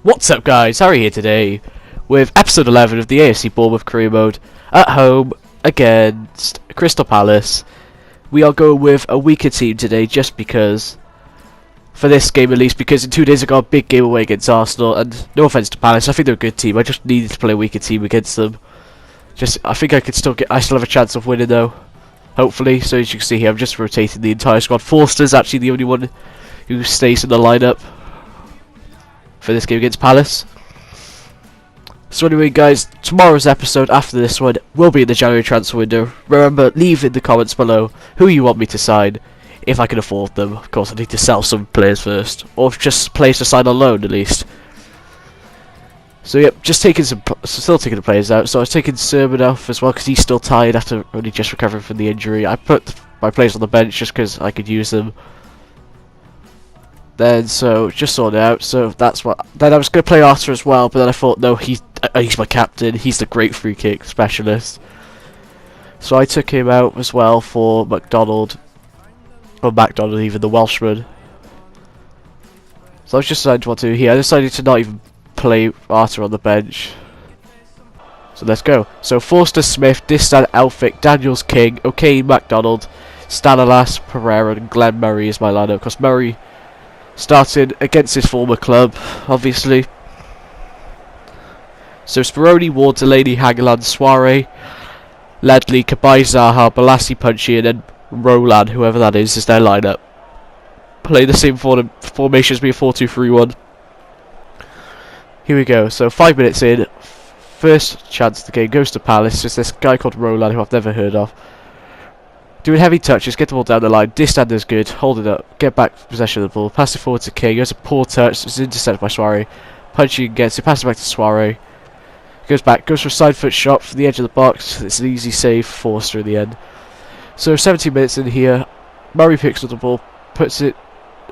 What's up, guys? Harry here today with episode 11 of the AFC Bournemouth career mode at home against Crystal Palace. We are going with a weaker team today just because, for this game at least, because in 2 days I got a big game away against Arsenal, and no offense to Palace, I think they're a good team. I just needed to play a weaker team against them. I think I still have a chance of winning though, hopefully. So as you can see here, I'm just rotating the entire squad. Forster's actually the only one who stays in the lineup for this game against Palace. So anyway, guys, tomorrow's episode after this one will be in the January transfer window. Remember, leave in the comments below who you want me to sign, if I can afford them. Of course, I need to sell some players first, or just players to sign on loan at least. So yep, still taking the players out. So I was taking Sermon off as well because he's still tired after only just recovering from the injury. I put my players on the bench just because I could use them. Then just sorted out. So that's what. Then I was going to play Arthur as well, but then I thought no, he's my captain. He's the great free kick specialist. So I took him out as well for McDonald, or MacDonald even, the Welshman. So I was just deciding what to do here. I decided to not even play Arthur on the bench. So let's go. So Forster, Smith, Distan, Elphick, Daniels, King, O'Kane, MacDonald, Stanilas, Pereira, and Glenn Murray is my lineup. Because Murray started against his former club, obviously. So Speroni, Ward, Delaney, Hangeland, Soiree, Ledley, Cabai, Zaha, Balassi, Punchy, and then Roland, whoever that is their lineup. Play the same formation as me, 4-2-3-1. Here we go. So 5 minutes in, first chance of the game goes to Palace. It's this guy called Roland, who I've never heard of. Doing heavy touches, get the ball down the line. Distan is good, hold it up, get back possession of the ball, pass it forward to King. There's a poor touch, it's intercepted by Soiree. Punchy gets it, pass it back to Soiree. Goes back, goes for a side foot shot from the edge of the box. It's an easy save for Forster in the end. So 17 minutes in here, Murray picks up the ball, puts it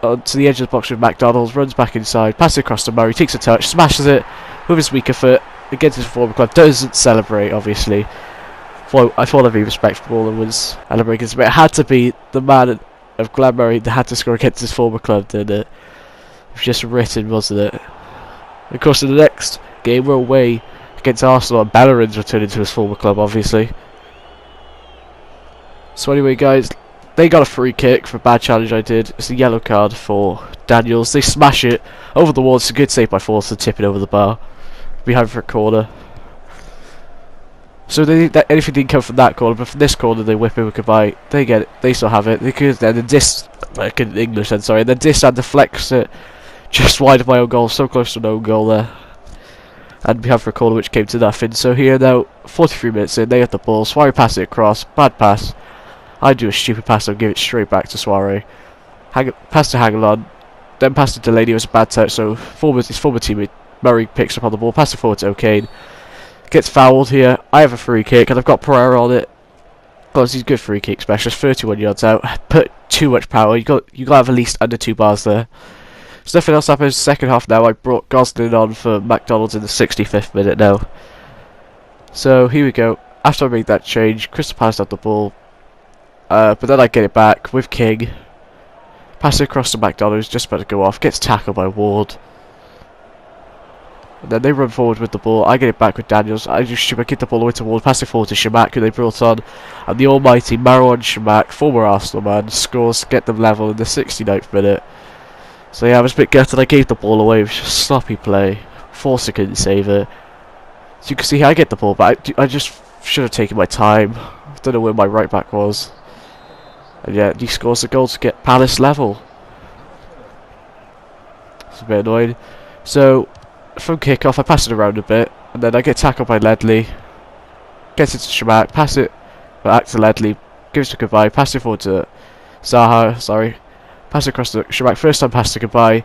onto the edge of the box with McDonald, runs back inside, passes it across to Murray, takes a touch, smashes it with his weaker foot against his former club. Doesn't celebrate, obviously. I thought I'd be respectful and was celebrating, but it had to be the man of Glenn Murray that had to score against his former club, didn't it? It was just written, wasn't it? Of course, in the next game, we're away against Arsenal, and Bellerin's returning to his former club, obviously. So anyway, guys, they got a free kick for a bad challenge I did. It's a yellow card for Daniels. They smash it over the wall. It's a good save by Forster, tip it over the bar. Behind for a corner. So anything didn't come from that corner, but from this corner they whip it with Cabai. They get it. They still have it. They could then in English then, sorry. And then Distan deflects it just wide of my own goal. So close to an own goal there. And behind for a corner which came to nothing. So here now, 43 minutes in, they have the ball. Soiree passes it across. Bad pass. I do a stupid pass and give it straight back to Soiree. Pass to Hangeland. Then pass to Delaney. It was a bad touch. So his former teammate Murray picks up on the ball. Pass it forward to O'Kane. Gets fouled here. I have a free kick and I've got Pereira on it. Because he's good free kick specialist. 31 yards out. Put too much power. You got to have at least under 2 bars there. So nothing else happens. Second half now. I brought Gosling on for McDonald's in the 65th minute now. So here we go. After I made that change, Crystal Palace had the ball. But then I get it back with King. Pass it across to McDonald, who's just about to go off. Gets tackled by Ward. And then they run forward with the ball. I get it back with Daniels. I get the ball away to Ward. Pass it forward to Shamak, who they brought on. And the almighty Marouane Shamak, former Arsenal man, scores to get them level in the 69th minute. So yeah, I was a bit gutted. I gave the ball away. It was just sloppy play. Forster couldn't save it. So you can see here I get the ball back. I just should have taken my time. I don't know where my right back was. And yeah, he scores the goal to get Palace level. It's a bit annoying. So from kick-off, I pass it around a bit, and then I get tackled by Ledley. Gets it to Shamak, pass it back to Ledley, gives it to Cabai, pass it forward to Zaha, sorry. Pass it across to Shamak, first time pass to Cabai.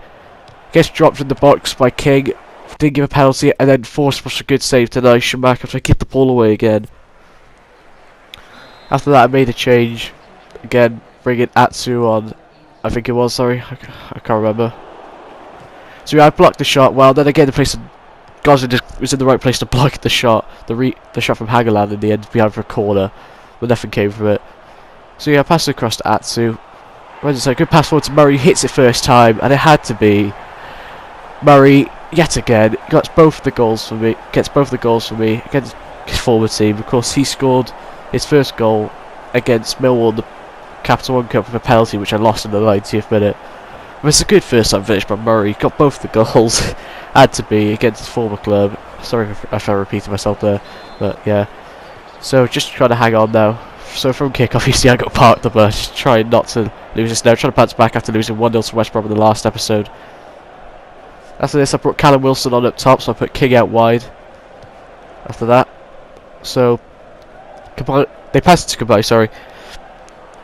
Gets dropped in the box by King, didn't give a penalty, and then Forster a good save to nice Shamak after I kicked the ball away again. After that I made a change, again, bringing Atsu on, I think it was, sorry, I can't remember. So yeah, I blocked the shot well. Then again, Gosling just was in the right place to block the shot. The shot from Hangeland in the end behind for a corner, but nothing came from it. So yeah, I passed it across to Atsu. Runs it, good pass forward to Murray. Hits it first time, and it had to be Murray yet again, gets both the goals for me. Against his former team. Of course, he scored his first goal against Millwall in the Capital One Cup with a penalty, which I lost in the 90th minute. But it's a good first-time finish by Murray. Got both the goals. Had to be against his former club. Sorry if I repeated myself there, but yeah. So just trying to hang on now. So from kick-off, you see I got parked the bus, trying not to lose this now. Trying to bounce back after losing 1-0 to West Brom in the last episode. After this, I brought Callum Wilson on up top, so I put King out wide. After that, so they passed it to Kabay, sorry.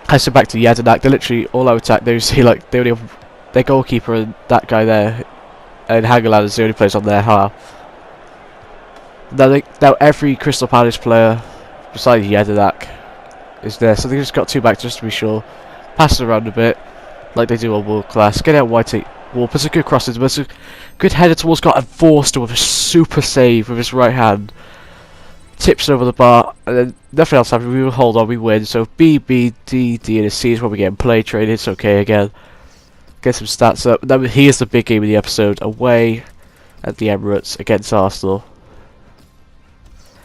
Pass it back to Jedinak. They're literally all out attack. They see like they only have their goalkeeper and that guy there, and Hagelad is the only players on their half. Now every Crystal Palace player, besides Jedinak, is there, so they just got two back just to be sure. Pass it around a bit, like they do on World Class. Get out wide, take Wolf. It's a good cross, but it's a good header towards got, and Forster with a super save with his right hand. Tips it over the bar, and then nothing else happened. We will hold on, we win. So B, B, D, D, and a C is where we get play trade. It's okay again. Get some stats up. And then here's the big game of the episode: away at the Emirates against Arsenal.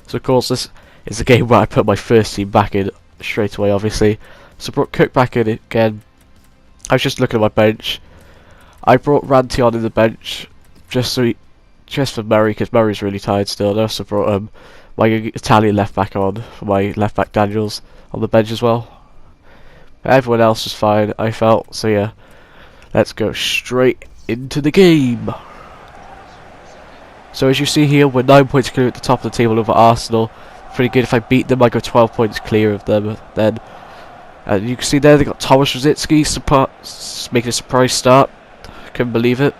So of course this is the game where I put my first team back in straight away, obviously. So brought Cook back in again. I was just looking at my bench. I brought Ranty on in the bench just for Murray, because Murray's really tired still. And I also brought my Italian left back on for my left back Daniels on the bench as well. But everyone else was fine, I felt. So yeah, let's go straight into the game. So as you see here, we're 9 points clear at the top of the table over Arsenal. Pretty good. If I beat them, I go 12 points clear of them. Then, and you can see there they got Thomas Rositzky making a surprise start. Couldn't believe it.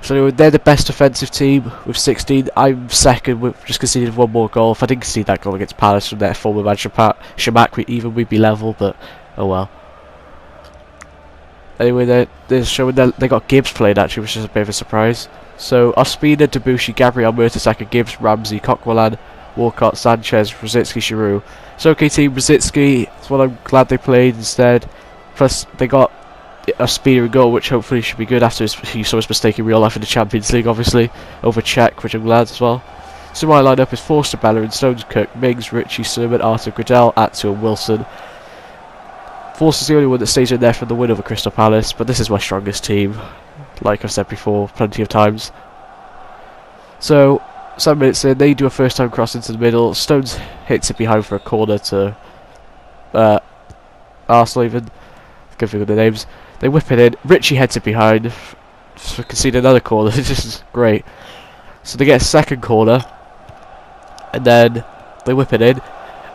So anyway, they're the best defensive team with 16. I'm second. We've just conceded one more goal. If I didn't concede that goal against Palace from their former man Shamak, we'd be level. But oh well. Anyway, they're showing that they got Gibbs playing actually, which is a bit of a surprise. So Ospina, Debussy, Gabriel, Mertesacker, Gibbs, Ramsey, Coquelin, Walcott, Sanchez, Rositzky, Giroud. So okay team, Rositzky, that's what I'm glad they played instead. Plus they got Ospina in goal, which hopefully should be good after he saw his mistake in real life in the Champions League, obviously, over Czech, which I'm glad as well. So my lineup is Forster, Bellerin, Stones, Cook, Mings, Ritchie, Sermon, Arthur, Gradel, Atsu and Wilson. Forster's the only one that stays in there for the win over Crystal Palace, but this is my strongest team, like I've said before plenty of times. So 7 minutes in, they do a first time cross into the middle. Stones hits it behind for a corner to Arsenal even. Can't think of the names. They whip it in. Ritchie heads it behind for conceding another corner. This is great. So they get a second corner, and then they whip it in.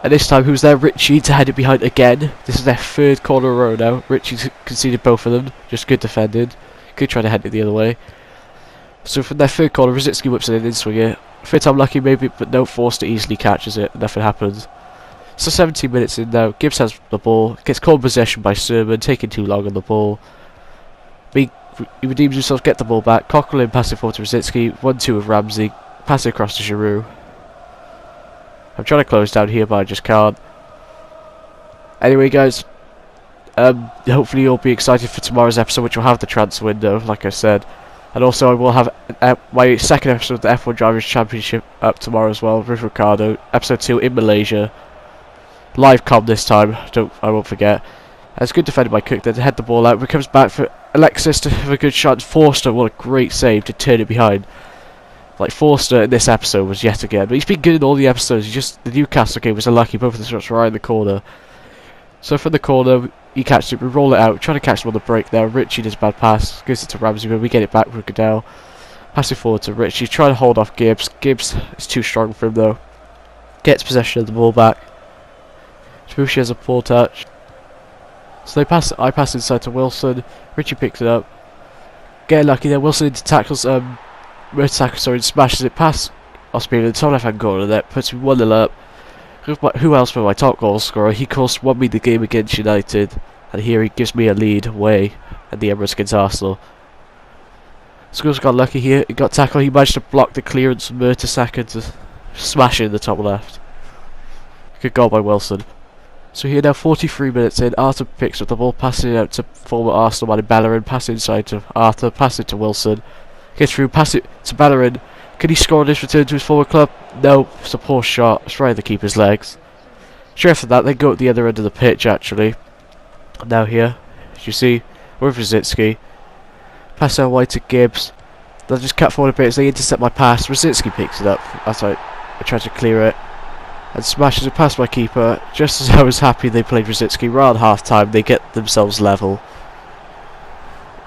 And this time, who's there? Ritchie to head it behind again. This is their third corner in a row now. Ritchie's conceded both of them. Just good defending. Could try to head it the other way. So from their third corner, Rositzky whips it in swing it. Third time lucky maybe, but no, Forster easily catches it. Nothing happens. So 17 minutes in now, Gibbs has the ball, gets called possession by Sermon, taking too long on the ball. He redeems himself, get the ball back. Coquelin passing forward to Rositzky, 1-2 with Ramsey, pass it across to Giroud. I'm trying to close down here, but I just can't. Anyway, guys, hopefully you'll be excited for tomorrow's episode, which will have the transfer window, like I said. And also I will have my second episode of the F1 Drivers' Championship up tomorrow as well, with Ricardo. Episode 2 in Malaysia. Live com this time, I won't forget. It's good defended by Cook, then to head the ball out. It comes back for Alexis to have a good shot. Forster, what a great save to turn it behind. Like Forster in this episode was yet again, but he's been good in all the episodes. The Newcastle game was unlucky, both of the shots were right in the corner. So from the corner, he catches it, we roll it out, trying to catch him on the break there. Ritchie does a bad pass, gives it to Ramsey, but we get it back with Goodell. Pass it forward to Ritchie, trying to hold off Gibbs. Gibbs is too strong for him though. Gets possession of the ball back. Debussy has a poor touch. So I pass inside to Wilson. Ritchie picks it up. Getting lucky there. Wilson into tackles. Mertesacker, smashes it past Ospina, the top left hand corner. That puts me 1-0 up. Who else for my top goal scorer? He won me the game against United, and here he gives me a lead away at the Emirates against Arsenal. Scholes got lucky here. He got tackled. He managed to block the clearance from Mertesacker to smash it in the top left. Good goal by Wilson. So here now, 43 minutes in, Arthur picks up the ball, passing it out to former Arsenal man in Bellerin, pass inside to Arthur, pass it to Wilson. Gets through, pass it to Bellerin. Can he score on this return to his former club? No, it's a poor shot. It's right in the keeper's legs. Straight after that, they go at the other end of the pitch, actually. Now here, as you see, we're with Rosicki. Pass out wide to Gibbs. They'll just cut forward a bit as they intercept my pass. Rosicki picks it up. That's right. I tried to clear it. And smashes it past my keeper. Just as I was happy they played Rosicki. Right at half time, they get themselves level.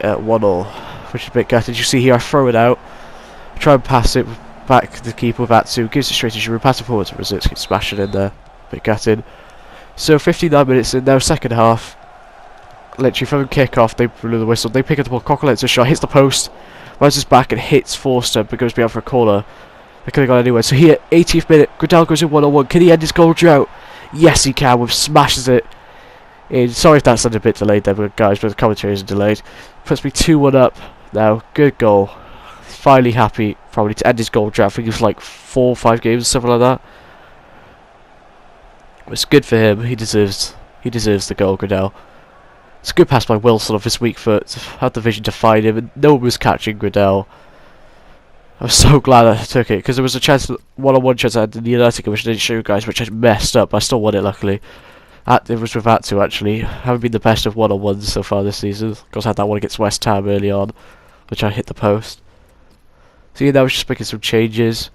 1-1. Which is a bit gutted. You see here, I throw it out. Try and pass it back to the keeper with Atsu. Gives it straight to Giroud. Pass it forward to Rosicki. Smash it in there. Bit gutted. So 59 minutes in now, second half. Literally from the kick-off, they blew the whistle. They pick up the ball. Coquelet's a shot. Hits the post. Rises back and hits Forster, but goes beyond for a corner. They could have gone anywhere. So here, 80th minute. Gradel goes in 1-on-1. Can he end his goal drought? Yes, he can. With smashes it in. Sorry if that sounded a bit delayed there, guys, but the commentary isn't delayed. Puts me 2-1 up now. Good goal. Finally happy, probably, to end his goal drought. I think it was like 4 or 5 games or something like that. It's good for him. He deserves the goal, Gradel. It's a good pass by Wilson off his weak foot. Had the vision to find him, and no one was catching Gradel. I was so glad I took it, because there was a chance, one-on-one chance I had in the United game, which I didn't show you guys, which I messed up. I still won it, luckily. It was with Atsu, actually. I haven't been the best of one-on-ones so far this season. Of course, I had that one against West Ham early on, which I hit the post. So yeah, I was just making some changes.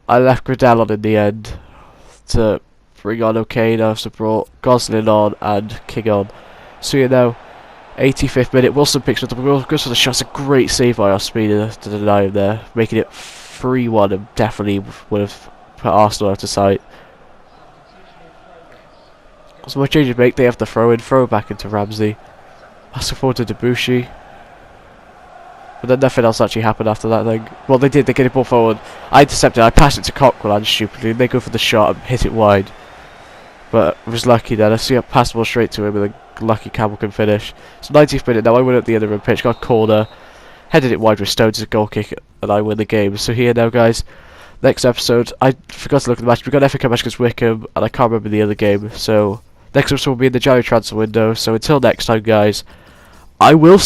I left Gradel on in the end to bring on O'Kane. So brought Gosling on and King on. So you know, 85th minute, Wilson picks up the ball, goes for the shot. It's a great save by Ospina to deny him there, making it 3-1 and definitely would have put Arsenal out of sight. So my changes make, they have the throw it back into Ramsey. Pass it forward to Debussy. But then nothing else actually happened after that thing. Well, they get it ball forward. I intercepted, I passed it to Coquelin stupidly, and they go for the shot and hit it wide. But I was lucky then. I see I passed the ball straight to him, and then lucky Campbell can finish. So 90th minute now, I win at the other end pitch, got a corner, headed it wide with Stones, a goal kick, and I win the game. So here now, guys, next episode, I forgot to look at the match. We got an FA Cup match against Wickham, and I can't remember the other game. So next episode will be in the January transfer window. So until next time, guys, I will